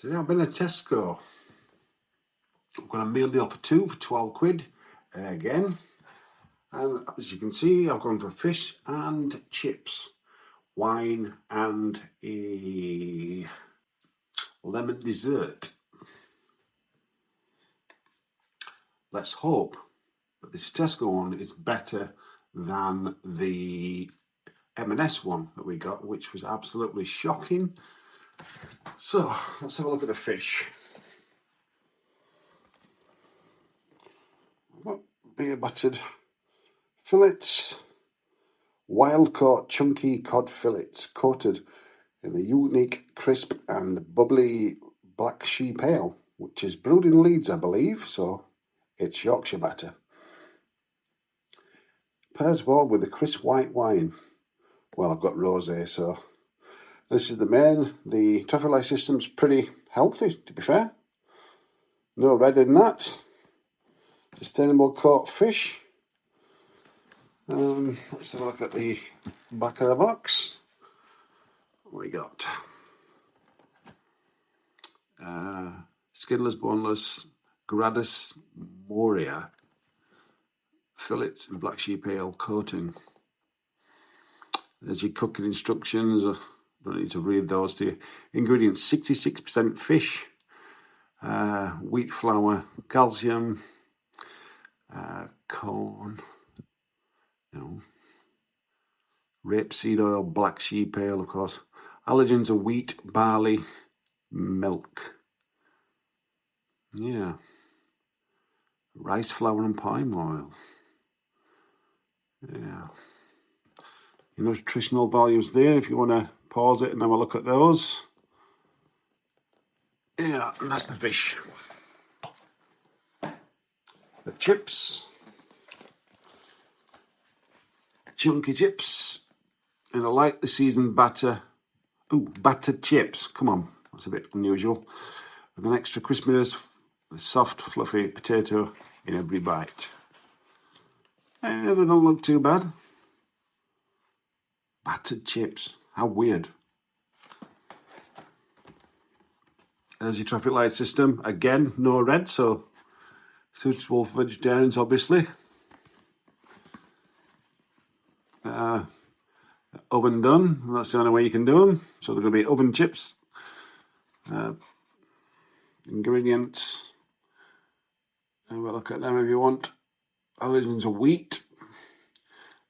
Today I've been at Tesco. I've got a meal deal for two for 12 quid again. And as you can see, I've gone for fish and chips, wine and a lemon dessert. Let's hope that this Tesco one is better than the M&S one that we got, which was absolutely shocking. So let's have a look at the fish. I've got beer battered fillets, wild caught chunky cod fillets coated in a unique, crisp and bubbly black sheep ale, which is brewed in Leeds, I believe, so it's Yorkshire batter. Pairs well with a crisp white wine. Well, I've got rosé, so this is the main. The traffic light system's pretty healthy, to be fair. No red in that. Sustainable caught fish. Let's have a look at the back of the box. What we got? Skinless, boneless, Gradus Moria fillets and black sheep ale coating. There's your cooking instructions. I don't need to read those to you. Ingredients: 66% fish, wheat flour, calcium, corn, rapeseed oil, black sheep ale, of course. Allergens are wheat, barley, milk. Yeah. Rice flour and palm oil. Yeah. Your nutritional values there if you want to pause it and have a look at those. Yeah, and that's the fish. The chips. Chunky chips in a lightly seasoned batter. Ooh, battered chips. Come on, that's a bit unusual. With an extra crispiness, a soft, fluffy potato in every bite. They don't look too bad. Battered chips. How weird. There's your traffic light system. Again, no red, so suitable for vegetarians, obviously. Oven done. That's the only way you can do them. So they're going to be oven chips. Ingredients. Have a look at them if you want. Allergens are wheat.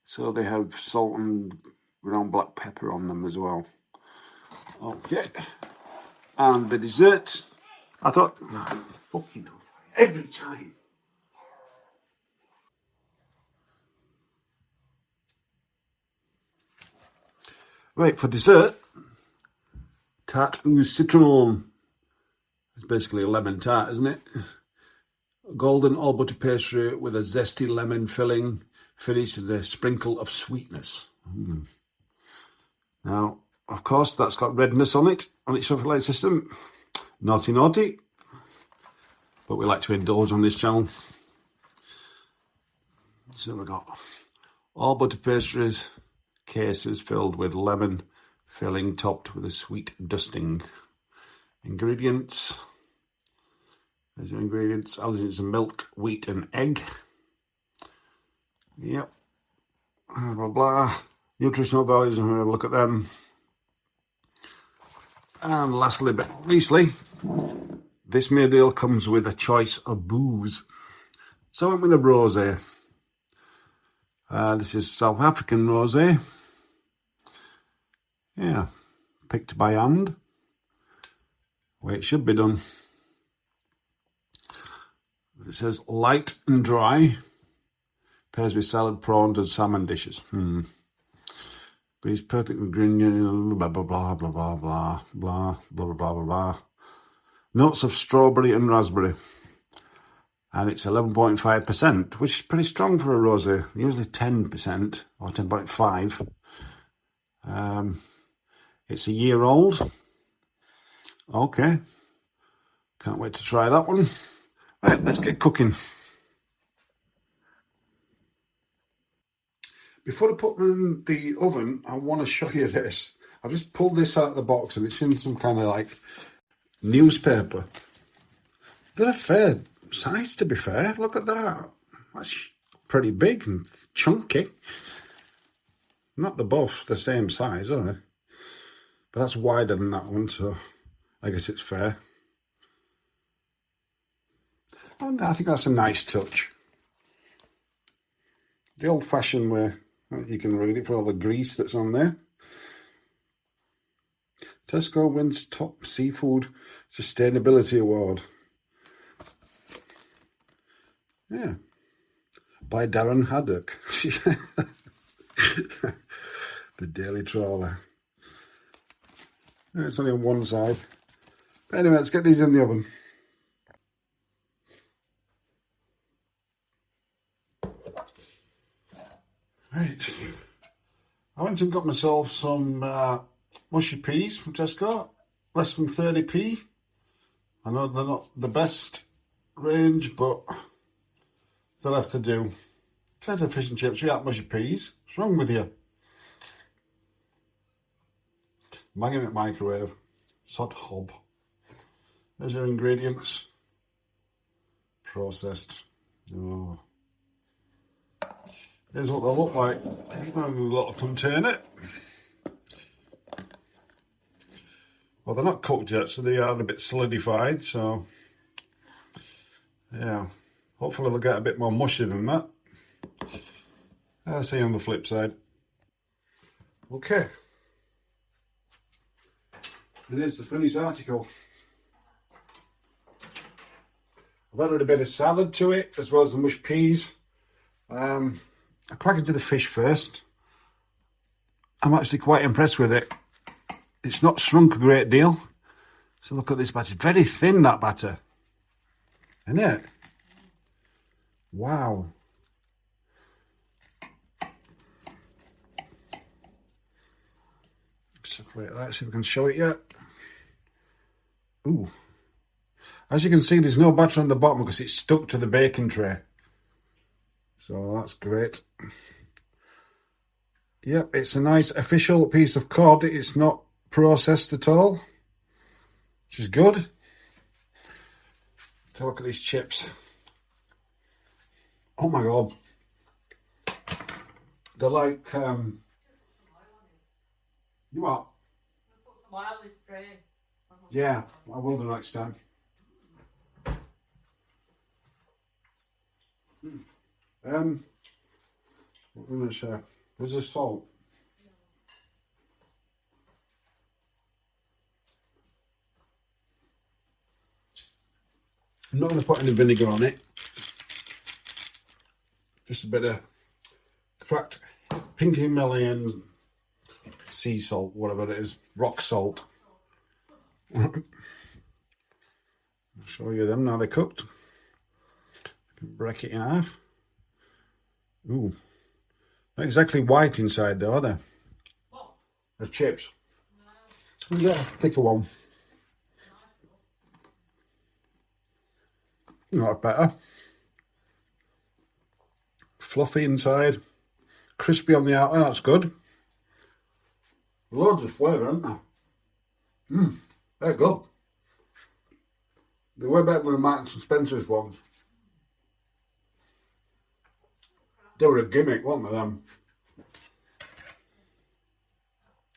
So they have salt and ground black pepper on them as well. Okay. And the dessert. I thought, fucking every time. Right, for dessert, tarte au citron. It's basically a lemon tart, isn't it? Golden all butter pastry with a zesty lemon filling, finished with a sprinkle of sweetness. Now, of course, that's got redness on it, on its traffic light system. Naughty, naughty. But we like to indulge on this channel. So we've got all butter pastries, cases filled with lemon filling, topped with a sweet dusting. Ingredients. There's your ingredients. Allergens are milk, wheat and egg. Yep. Blah, blah, blah. Nutritional values, and we'll have a look at them. And lastly but not leastly, this meal deal comes with a choice of booze. So I went with a rosé. This is South African rosé. Yeah, picked by hand. Way it should be done. It says light and dry. Pairs with salad, prawns and salmon dishes. But it's perfect with green, blah, blah, blah, blah, blah, blah, blah, blah, blah, blah, blah. Notes of strawberry and raspberry. And it's 11.5%, which is pretty strong for a rosé. Usually 10% or 10.5. It's a year old. Okay. Can't wait to try that one. Right, let's get cooking. Before I put them in the oven, I want to show you this. I've just pulled this out of the box and it's in some kind of like newspaper. They're a fair size, to be fair. Look at that. That's pretty big and chunky. Not the both the same size, are they? But that's wider than that one, so I guess it's fair. And I think that's a nice touch. The old-fashioned way. You can read it for all the grease that's on there. Tesco wins top seafood sustainability award. Yeah. By Darren Haddock. The Daily Trawler. It's only on one side. But anyway, let's get these in the oven. Right. I went and got myself some mushy peas from Tesco. Less than 30p. I know they're not the best range, but they'll have to do. Potato fish and chips without mushy peas. What's wrong with you? Bang in the microwave. Sod hob. There's your ingredients. Processed. Oh. Here's what they look like in a little container. Well, they're not cooked yet, so they are a bit solidified, so yeah. Hopefully they'll get a bit more mushy than that. I'll see you on the flip side. Okay. There's the finished article. I've added a bit of salad to it, as well as the mushed peas. I crack into the fish first. I'm actually quite impressed with it. It's not shrunk a great deal. So look at this batter. Very thin, that batter. Isn't it? Wow. Separate that, see if we can show it yet. Ooh. As you can see, there's no batter on the bottom because it's stuck to the baking tray. So that's great. Yep, it's a nice official piece of cod. It's not processed at all, which is good. Take a look at these chips. Oh my God. They're like, you what? Yeah, I will do next time. What am I going to say? There's the salt. I'm not going to put any vinegar on it. Just a bit of cracked pink Himalayan sea salt, whatever it is, rock salt. I'll show you them now they're cooked. I can break it in half. Ooh, not exactly white inside though, are they? The chips. Yeah, thicker one. Not better. Fluffy inside, crispy on the outside. That's good. Loads of flavour, aren't they? They're good. They're way better than the Marks and Spencer's ones. They were a gimmick, weren't they, them?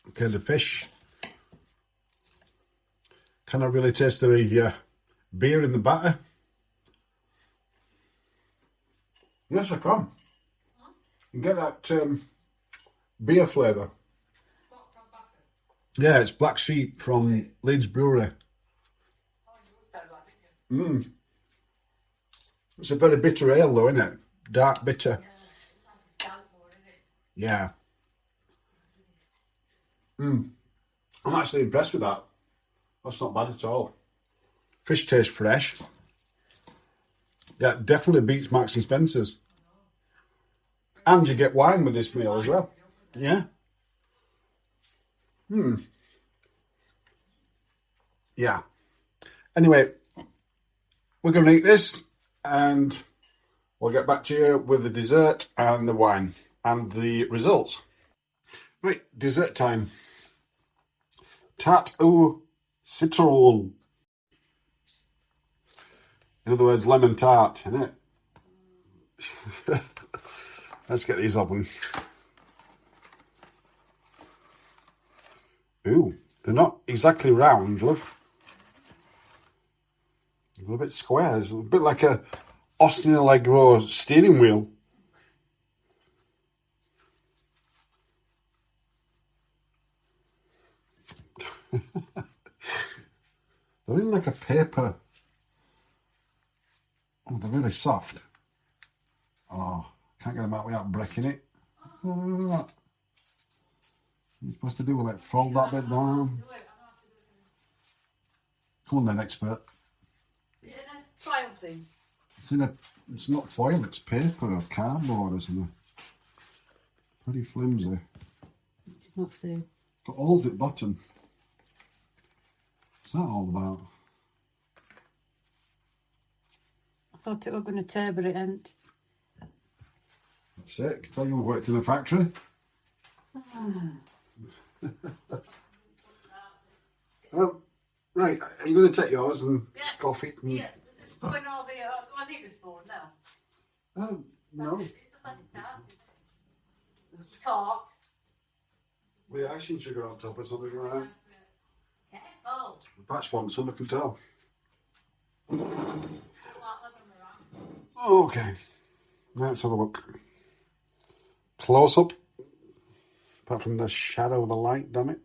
Okay, the fish. Can I really taste the beer in the batter? Yes, I can. You get that beer flavour. Yeah, it's Black Sheep from Leeds Brewery. It's a very bitter ale though, isn't it? Dark bitter. Yeah. I'm actually impressed with that. That's not bad at all. Fish tastes fresh. Yeah, it definitely beats Marks and Spencer's. And you get wine with this meal as well. Yeah. Yeah. Anyway, we're going to eat this and we'll get back to you with the dessert and the wine and the results. Right, dessert time. Tarte au citron. In other words, lemon tart, innit? Let's get these open. Ooh, they're not exactly round, look. They're a bit square. It's a bit like a Austin Allegro steering wheel. They're in like a paper. Oh, they're really soft. Oh, can't get them out without breaking it. You're supposed to do like fold that bit down. Come on then, expert. Is it a foil thing? It's not foil, it's paper or cardboard or something. Pretty flimsy. It's not so. Got holes at bottom. What's that all about? I thought it were going to tear, but it ain't. That's it. Tell you worked in a factory. Right, are you going to take yours and scoff it? And... Yeah, is it spoon all the... do I need a spoon now? No. Tart. With icing sugar on top or something like that. Careful. That's one, so I can tell. Okay, let's have a look. Close up. Apart from the shadow of the light, damn it.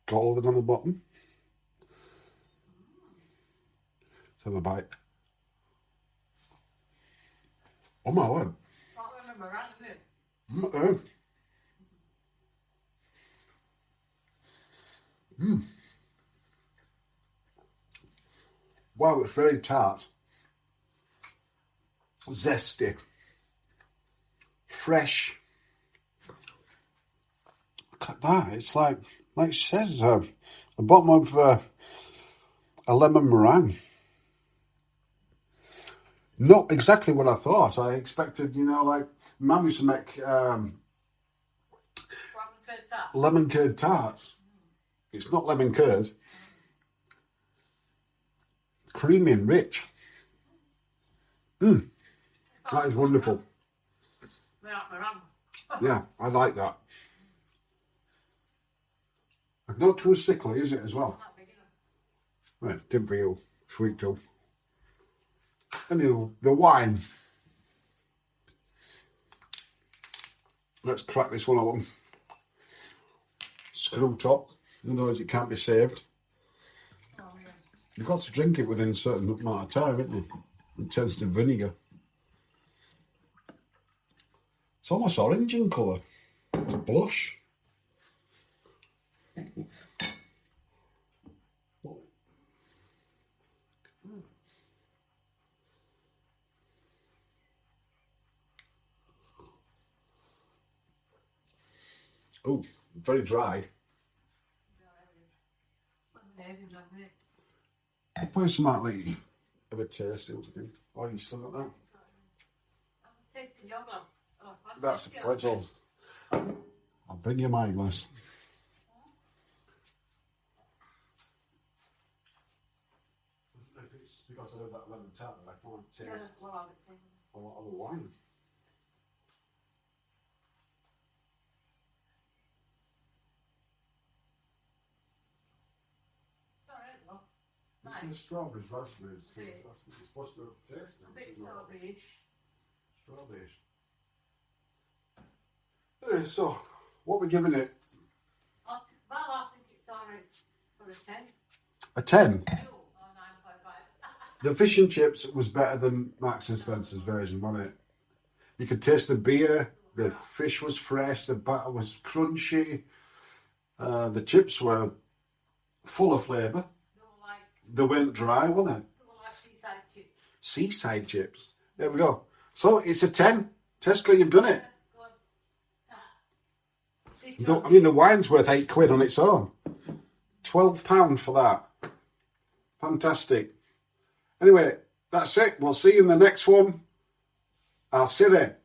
Golden on the bottom. Let's have a bite. Oh my word. Can't remember, right? Wow, it's very tart. Zesty. Fresh. Look at that. It's like it says, the bottom of a lemon meringue. Not exactly what I thought. I expected, you know, like Mum used to make lemon curd tarts. It's not lemon curd. Creamy and rich. That is wonderful. Yeah, I like that. Not too sickly, is it, as well? Right, dim for you, sweet too. And the wine. Let's crack this one open. Screw top, in other words, it can't be saved. You've got to drink it within a certain amount of time, haven't you? It turns to vinegar. It's almost orange in colour. It's a blush. Oh, very dry. I'll put some out like of a taste. Oh, you still got that? That's the pretzel. I'll bring you my glass. If it's because I have that lemon tart, I can't taste a lot of the wine. The strawberries, raspberries. It's supposed to have taste. A bit strawberry-ish. Strawberries. Anyway, so what we're giving it? Well, I think it's alright for a 10. A 10? 2 or 9.5. The fish and chips was better than Marks and Spencer's version, wasn't it? You could taste the beer, the fish was fresh, the batter was crunchy, the chips were full of flavour. They weren't dry, were they? Like seaside chips. Seaside chips. There we go. So it's a 10. Tesco, you've done it. I mean, the wine's worth £8 on its own. £12 for that. Fantastic. Anyway, that's it. We'll see you in the next one. I'll see you there.